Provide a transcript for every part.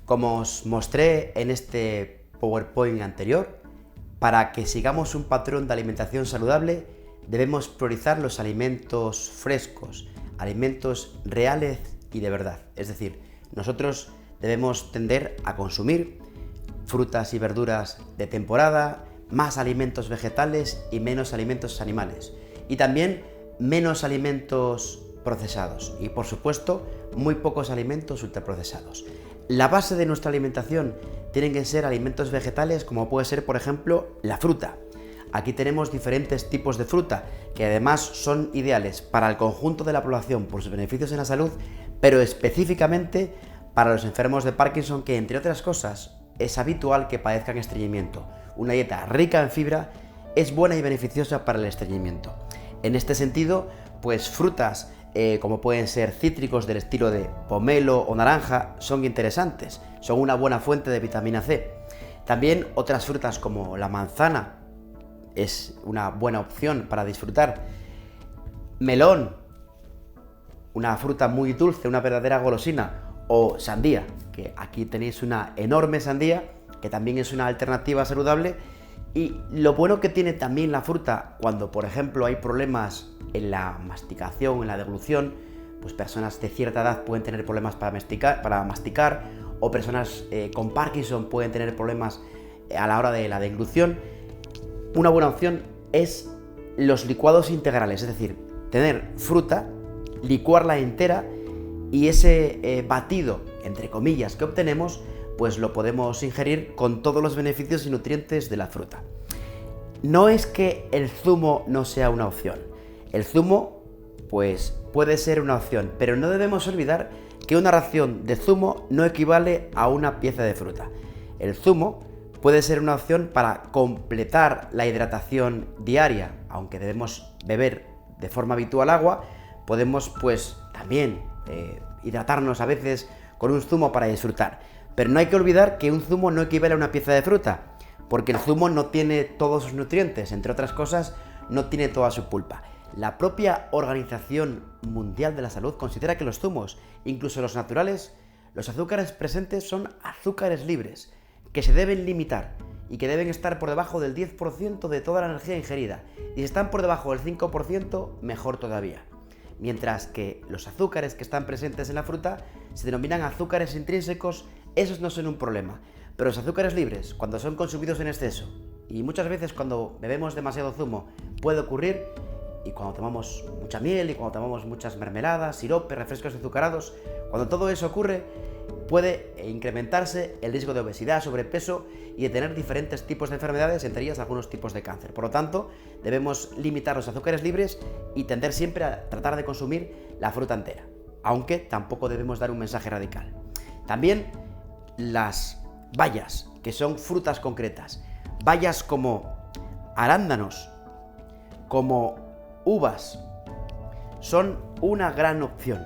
Como os mostré en este PowerPoint anterior, para que sigamos un patrón de alimentación saludable, debemos priorizar los alimentos frescos, alimentos reales y de verdad. Es decir, nosotros debemos tender a consumir frutas y verduras de temporada, más alimentos vegetales y menos alimentos animales. Y también menos alimentos procesados y, por supuesto, muy pocos alimentos ultraprocesados. La base de nuestra alimentación tienen que ser alimentos vegetales, como puede ser, por ejemplo, la fruta. Aquí tenemos diferentes tipos de fruta que además son ideales para el conjunto de la población por sus beneficios en la salud, pero específicamente para los enfermos de Parkinson, que entre otras cosas es habitual que padezcan estreñimiento. Una dieta rica en fibra es buena y beneficiosa para el estreñimiento. En este sentido, pues frutas como pueden ser cítricos del estilo de pomelo o naranja, son interesantes, son una buena fuente de vitamina C. También otras frutas como la manzana es una buena opción para disfrutar. Melón, una fruta muy dulce, una verdadera golosina. O sandía, que aquí tenéis una enorme sandía, que también es una alternativa saludable. Y lo bueno que tiene también la fruta, cuando por ejemplo hay problemas en la masticación, en la deglución, pues personas de cierta edad pueden tener problemas para masticar, o personas con Parkinson pueden tener problemas a la hora de la deglución. Una buena opción es los licuados integrales, es decir, tener fruta, licuarla entera y ese batido, entre comillas, que obtenemos, pues lo podemos ingerir con todos los beneficios y nutrientes de la fruta. No es que el zumo no sea una opción. El zumo, pues, puede ser una opción, pero no debemos olvidar que una ración de zumo no equivale a una pieza de fruta. El zumo puede ser una opción para completar la hidratación diaria, aunque debemos beber de forma habitual agua, podemos, pues, también hidratarnos a veces con un zumo para disfrutar. Pero no hay que olvidar que un zumo no equivale a una pieza de fruta, porque el zumo no tiene todos sus nutrientes, entre otras cosas, no tiene toda su pulpa. La propia Organización Mundial de la Salud considera que los zumos, incluso los naturales, los azúcares presentes son azúcares libres, que se deben limitar y que deben estar por debajo del 10% de toda la energía ingerida. Y si están por debajo del 5%, mejor todavía. Mientras que los azúcares que están presentes en la fruta se denominan azúcares intrínsecos, esos no son un problema. Pero los azúcares libres, cuando son consumidos en exceso, y muchas veces cuando bebemos demasiado zumo puede ocurrir, y cuando tomamos mucha miel, y cuando tomamos muchas mermeladas, siropes, refrescos azucarados, cuando todo eso ocurre, puede incrementarse el riesgo de obesidad, sobrepeso y de tener diferentes tipos de enfermedades, entre ellas algunos tipos de cáncer. Por lo tanto, debemos limitar los azúcares libres y tender siempre a tratar de consumir la fruta entera, aunque tampoco debemos dar un mensaje radical. También las bayas, que son frutas concretas, bayas como arándanos, como uvas, son una gran opción,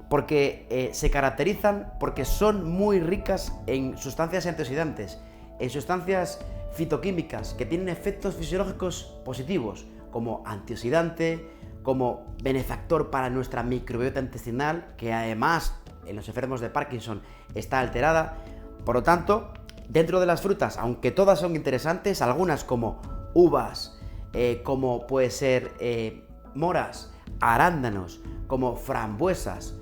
porque se caracterizan porque son muy ricas en sustancias antioxidantes, en sustancias fitoquímicas que tienen efectos fisiológicos positivos, como antioxidante, como benefactor para nuestra microbiota intestinal, que además en los enfermos de Parkinson está alterada. Por lo tanto, dentro de las frutas, aunque todas son interesantes, algunas como uvas, como puede ser moras, arándanos, como frambuesas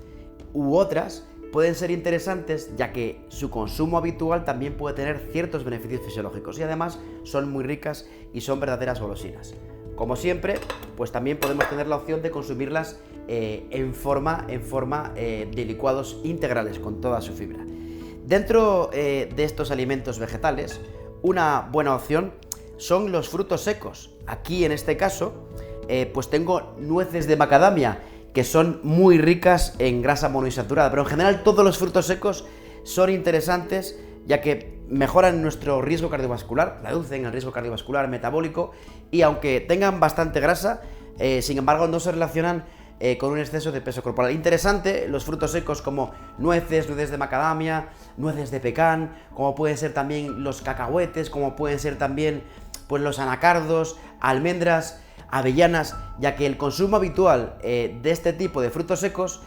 u otras, pueden ser interesantes ya que su consumo habitual también puede tener ciertos beneficios fisiológicos y además son muy ricas y son verdaderas golosinas. Como siempre, pues también podemos tener la opción de consumirlas en forma de licuados integrales con toda su fibra. Dentro de estos alimentos vegetales, una buena opción son los frutos secos. Aquí en este caso, pues tengo nueces de macadamia, que son muy ricas en grasa monoinsaturada, pero en general todos los frutos secos son interesantes ya que mejoran nuestro riesgo cardiovascular, reducen el riesgo cardiovascular metabólico y aunque tengan bastante grasa, sin embargo no se relacionan con un exceso de peso corporal. Interesante los frutos secos como nueces de macadamia, nueces de pecan, como pueden ser también los cacahuetes, como pueden ser también pues los anacardos, almendras, avellanas, ya que el consumo habitual de este tipo de frutos secos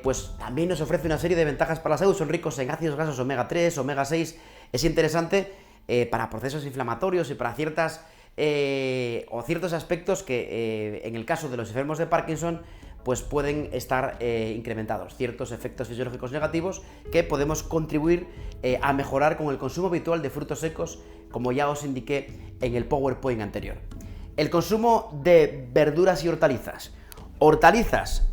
pues también nos ofrece una serie de ventajas para la salud. Son ricos en ácidos grasos omega 3, omega 6. Es interesante para procesos inflamatorios y para ciertos aspectos que en el caso de los enfermos de Parkinson pues pueden estar incrementados, ciertos efectos fisiológicos negativos que podemos contribuir a mejorar con el consumo habitual de frutos secos, como ya os indiqué en el PowerPoint anterior. El consumo de verduras y hortalizas. Hortalizas,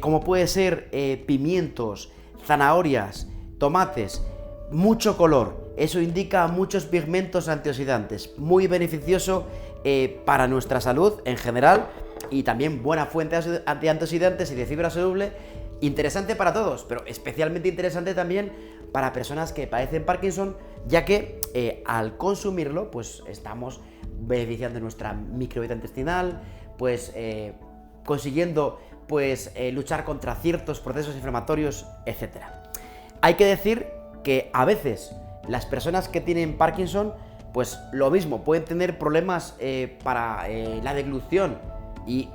como puede ser pimientos, zanahorias, tomates, mucho color. Eso indica muchos pigmentos antioxidantes, muy beneficioso para nuestra salud en general y también buena fuente de antioxidantes y de fibra soluble. Interesante para todos, pero especialmente interesante también para personas que padecen Parkinson, ya que al consumirlo pues estamos beneficiando nuestra microbiota intestinal, pues consiguiendo pues luchar contra ciertos procesos inflamatorios, etc. Hay que decir que a veces las personas que tienen Parkinson, pues lo mismo, pueden tener problemas para la deglución y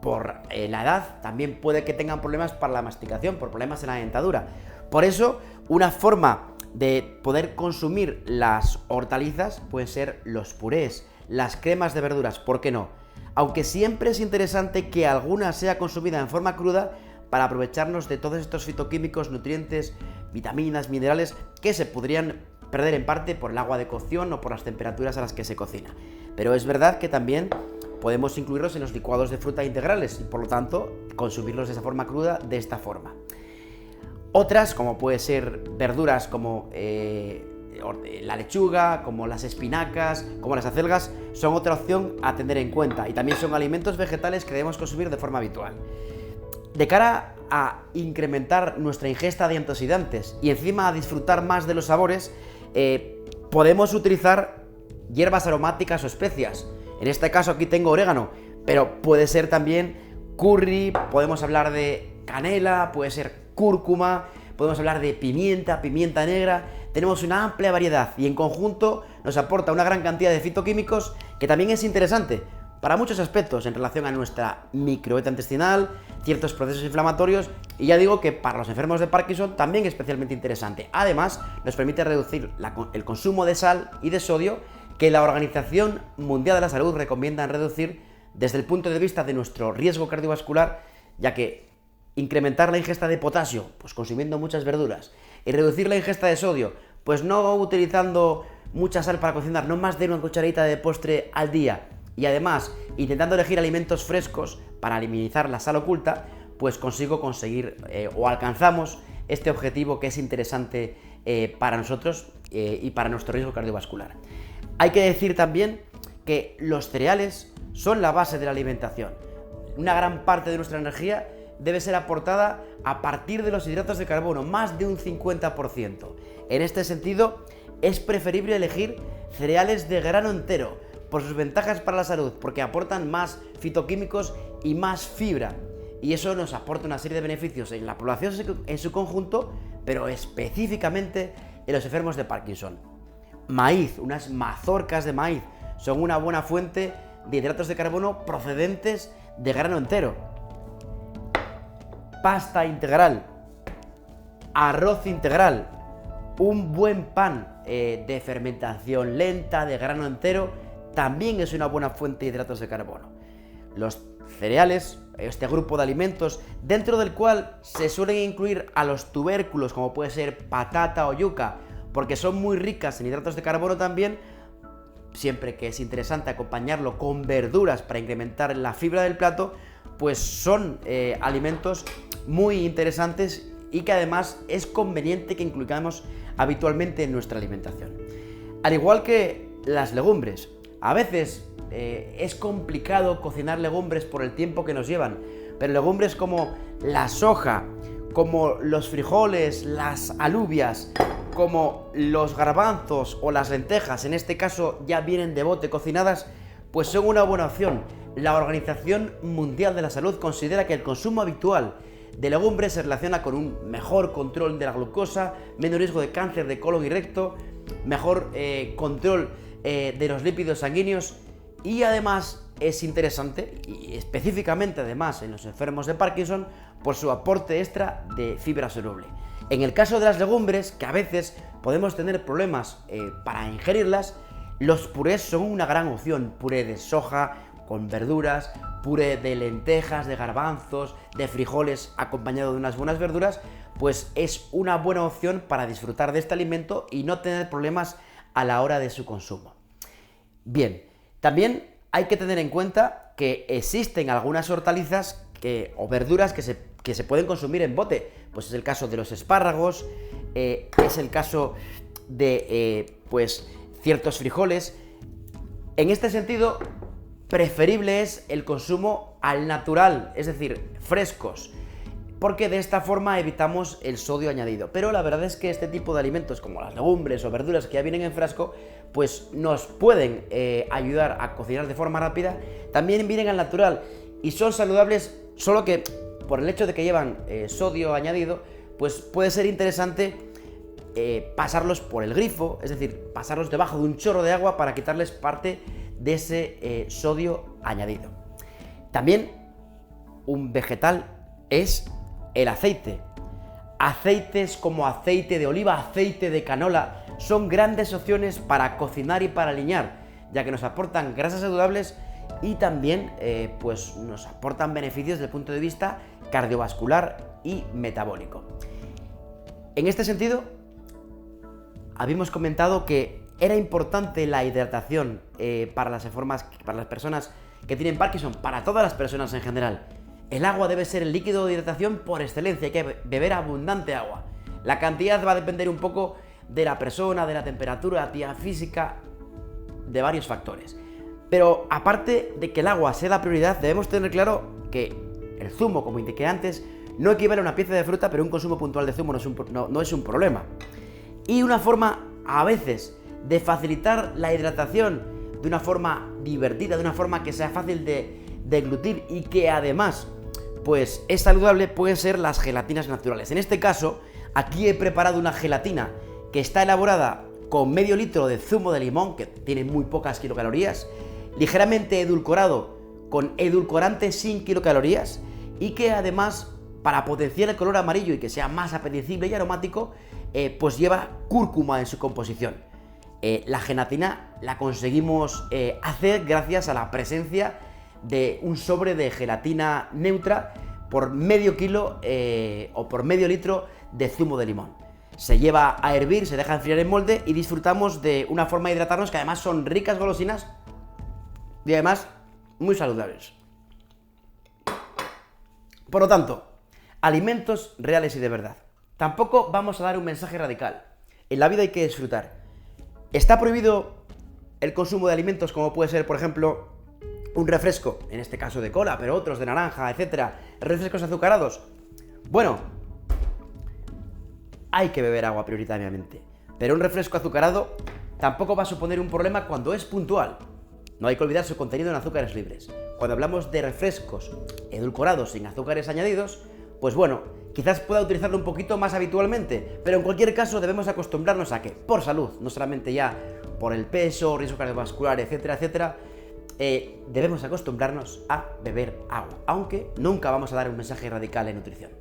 por la edad también puede que tengan problemas para la masticación, por problemas en la dentadura. Por eso, una forma de poder consumir las hortalizas pueden ser los purés, las cremas de verduras, ¿por qué no? Aunque siempre es interesante que alguna sea consumida en forma cruda para aprovecharnos de todos estos fitoquímicos, nutrientes, vitaminas, minerales que se podrían perder en parte por el agua de cocción o por las temperaturas a las que se cocina. Pero es verdad que también podemos incluirlos en los licuados de fruta integrales y por lo tanto consumirlos de esa forma cruda, de esta forma. Otras, como puede ser verduras como la lechuga, como las espinacas, como las acelgas, son otra opción a tener en cuenta y también son alimentos vegetales que debemos consumir de forma habitual. De cara a incrementar nuestra ingesta de antioxidantes y encima a disfrutar más de los sabores, podemos utilizar hierbas aromáticas o especias. En este caso aquí tengo orégano, pero puede ser también curry, podemos hablar de canela, puede ser cúrcuma, podemos hablar de pimienta, pimienta negra. Tenemos una amplia variedad y en conjunto nos aporta una gran cantidad de fitoquímicos que también es interesante para muchos aspectos en relación a nuestra microbiota intestinal, ciertos procesos inflamatorios y ya digo que para los enfermos de Parkinson también es especialmente interesante. Además, nos permite reducir el consumo de sal y de sodio que la Organización Mundial de la Salud recomienda reducir desde el punto de vista de nuestro riesgo cardiovascular, ya que incrementar la ingesta de potasio, pues consumiendo muchas verduras, y reducir la ingesta de sodio, pues no utilizando mucha sal para cocinar, no más de una cucharadita de postre al día, y además intentando elegir alimentos frescos para minimizar la sal oculta, pues conseguir o alcanzamos este objetivo que es interesante para nosotros y para nuestro riesgo cardiovascular. Hay que decir también que los cereales son la base de la alimentación. Una gran parte de nuestra energía debe ser aportada a partir de los hidratos de carbono, más de un 50%. En este sentido, es preferible elegir cereales de grano entero, por sus ventajas para la salud, porque aportan más fitoquímicos y más fibra. Y eso nos aporta una serie de beneficios en la población en su conjunto, pero específicamente en los enfermos de Parkinson. Maíz, unas mazorcas de maíz, son una buena fuente de hidratos de carbono procedentes de grano entero. Pasta integral, arroz integral, un buen pan de fermentación lenta, de grano entero, también es una buena fuente de hidratos de carbono. Los cereales, este grupo de alimentos, dentro del cual se suelen incluir a los tubérculos, como puede ser patata o yuca, porque son muy ricas en hidratos de carbono también, siempre que es interesante acompañarlo con verduras para incrementar la fibra del plato, pues son alimentos muy interesantes y que además es conveniente que incluyamos habitualmente en nuestra alimentación. Al igual que las legumbres, a veces es complicado cocinar legumbres por el tiempo que nos llevan, pero legumbres como la soja, como los frijoles, las alubias, como los garbanzos o las lentejas, en este caso ya vienen de bote cocinadas, pues son una buena opción. La Organización Mundial de la Salud considera que el consumo habitual de legumbres se relaciona con un mejor control de la glucosa, menor riesgo de cáncer de colon y recto, mejor control de los lípidos sanguíneos y además es interesante, y específicamente además en los enfermos de Parkinson, por su aporte extra de fibra soluble. En el caso de las legumbres, que a veces podemos tener problemas para ingerirlas, los purés son una gran opción. Puré de soja con verduras, puré de lentejas, de garbanzos, de frijoles acompañado de unas buenas verduras, pues es una buena opción para disfrutar de este alimento y no tener problemas a la hora de su consumo. Bien, también hay que tener en cuenta que existen algunas hortalizas o verduras que se pueden consumir en bote. Pues es el caso de los espárragos, es el caso de ciertos frijoles. En este sentido, preferible es el consumo al natural, es decir, frescos, porque de esta forma evitamos el sodio añadido. Pero la verdad es que este tipo de alimentos, como las legumbres o verduras que ya vienen en frasco, pues nos pueden ayudar a cocinar de forma rápida. También vienen al natural y son saludables, solo que por el hecho de que llevan sodio añadido, pues puede ser interesante pasarlos por el grifo, es decir, pasarlos debajo de un chorro de agua para quitarles parte de ese sodio añadido. También un vegetal es el aceite. Aceites como aceite de oliva, aceite de canola, son grandes opciones para cocinar y para aliñar, ya que nos aportan grasas saludables y también pues nos aportan beneficios desde el punto de vista cardiovascular y metabólico. En este sentido, habíamos comentado que era importante la hidratación para las personas que tienen Parkinson, para todas las personas en general. El agua debe ser el líquido de hidratación por excelencia, hay que beber abundante agua. La cantidad va a depender un poco de la persona, de la temperatura, actividad física, de varios factores. Pero aparte de que el agua sea la prioridad, debemos tener claro que el zumo, como indiqué antes, no equivale a una pieza de fruta, pero un consumo puntual de zumo no es un problema. Y una forma, a veces, de facilitar la hidratación de una forma divertida, de una forma que sea fácil de deglutir y que además pues es saludable, pueden ser las gelatinas naturales. En este caso, aquí he preparado una gelatina que está elaborada con medio litro de zumo de limón, que tiene muy pocas kilocalorías, ligeramente edulcorado con edulcorante sin kilocalorías y que además, para potenciar el color amarillo y que sea más apetecible y aromático, pues lleva cúrcuma en su composición. La gelatina la conseguimos hacer gracias a la presencia de un sobre de gelatina neutra por medio kilo o por medio litro de zumo de limón. Se lleva a hervir, se deja enfriar en molde y disfrutamos de una forma de hidratarnos que además son ricas golosinas y además muy saludables. Por lo tanto, alimentos reales y de verdad. Tampoco vamos a dar un mensaje radical. En la vida hay que disfrutar. ¿Está prohibido el consumo de alimentos como puede ser, por ejemplo, un refresco? En este caso de cola, pero otros de naranja, etcétera. Refrescos azucarados. Bueno, hay que beber agua prioritariamente. Pero un refresco azucarado tampoco va a suponer un problema cuando es puntual. No hay que olvidar su contenido en azúcares libres. Cuando hablamos de refrescos edulcorados sin azúcares añadidos, pues bueno, quizás pueda utilizarlo un poquito más habitualmente, pero en cualquier caso debemos acostumbrarnos a que, por salud, no solamente ya por el peso, riesgo cardiovascular, etcétera, etcétera, debemos acostumbrarnos a beber agua, aunque nunca vamos a dar un mensaje radical en nutrición.